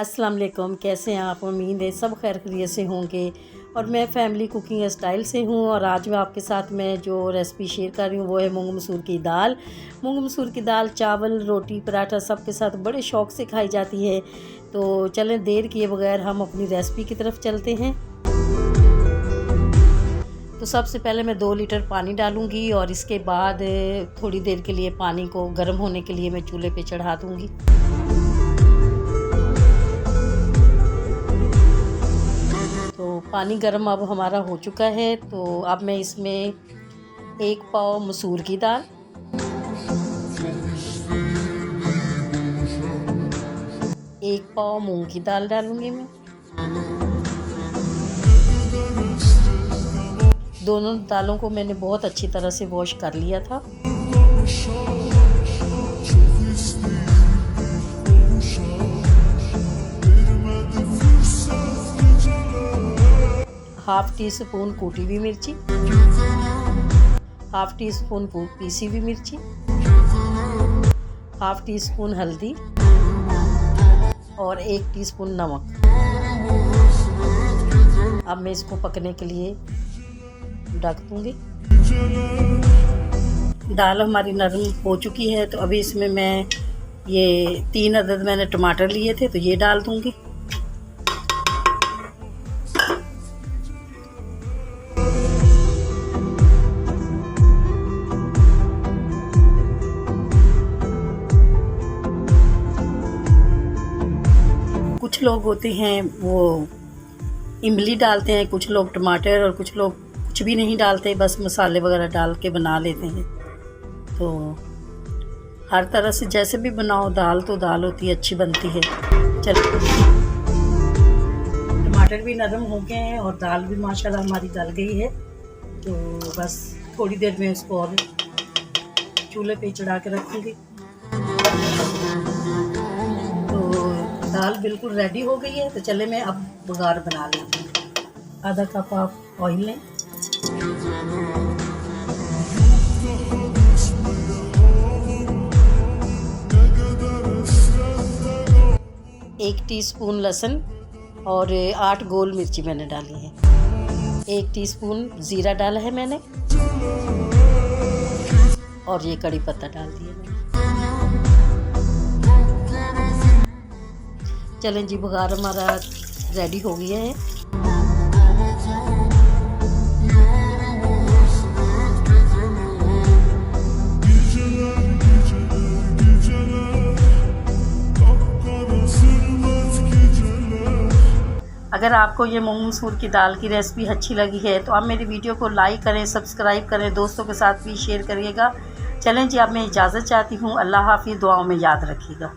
अस्सलाम वालेकुम, कैसे हैं आप। उम्मीद है सब खैर खैरियत से होंगे। और मैं फैमिली कुकिंग स्टाइल से हूँ और आज मैं आपके साथ मैं जो रेसिपी शेयर कर रही हूँ वो है मूंग मसूर की दाल। मूंग मसूर की दाल चावल रोटी पराठा सब के साथ बड़े शौक़ से खाई जाती है। तो चलें देर किए बगैर हम अपनी रेसिपी की तरफ चलते हैं। तो सबसे पहले मैं 2 लीटर पानी डालूँगी और इसके बाद थोड़ी देर के लिए पानी को गर्म होने के लिए मैं चूल्हे पे चढ़ा दूँगी। तो पानी गर्म अब हमारा हो चुका है। तो अब मैं इसमें 1 पाव मसूर की दाल, 1 पाव मूंग की दाल डालूँगी मैं। दोनों दालों को मैंने बहुत अच्छी तरह से वॉश कर लिया था। हाफ टी स्पून कूटी हुई मिर्ची, हाफ टी स्पून पीसी हुई मिर्ची, हाफ टी स्पून हल्दी और 1 टीस्पून नमक। अब मैं इसको पकने के लिए ढक दूँगी। दाल हमारी नरम हो चुकी है तो अभी इसमें मैं ये 3 अदद मैंने टमाटर लिए थे तो ये डाल दूँगी। कुछ लोग होते हैं वो इमली डालते हैं, कुछ लोग टमाटर और कुछ लोग कुछ भी नहीं डालते, बस मसाले वगैरह डाल के बना लेते हैं। तो हर तरह से जैसे भी बनाओ दाल तो दाल होती है, अच्छी बनती है। चलो टमाटर भी नरम हो गए हैं और दाल भी माशाल्लाह हमारी गल गई है। तो बस थोड़ी देर में इसको और चूल्हे पे चढ़ा के रखूँगी। दाल बिल्कुल रेडी हो गई है तो चले मैं अब बघार बना लेती हूँ। आधा कप आप ऑयल लें, एक टीस्पून लहसुन और 8 गोल मिर्ची मैंने डाली है। 1 टीस्पून ज़ीरा डाला है मैंने और ये कड़ी पत्ता डाल दिया मैंने। चलें जी बघार हमारा रेडी हो गया है। अगर आपको ये मूंग मसूर की दाल की रेसिपी अच्छी लगी है तो आप मेरी वीडियो को लाइक करें, सब्सक्राइब करें, दोस्तों के साथ भी शेयर करिएगा। चलें जी अब मैं इजाज़त चाहती हूँ। अल्लाह हाफ़िज़, दुआओं में याद रखिएगा।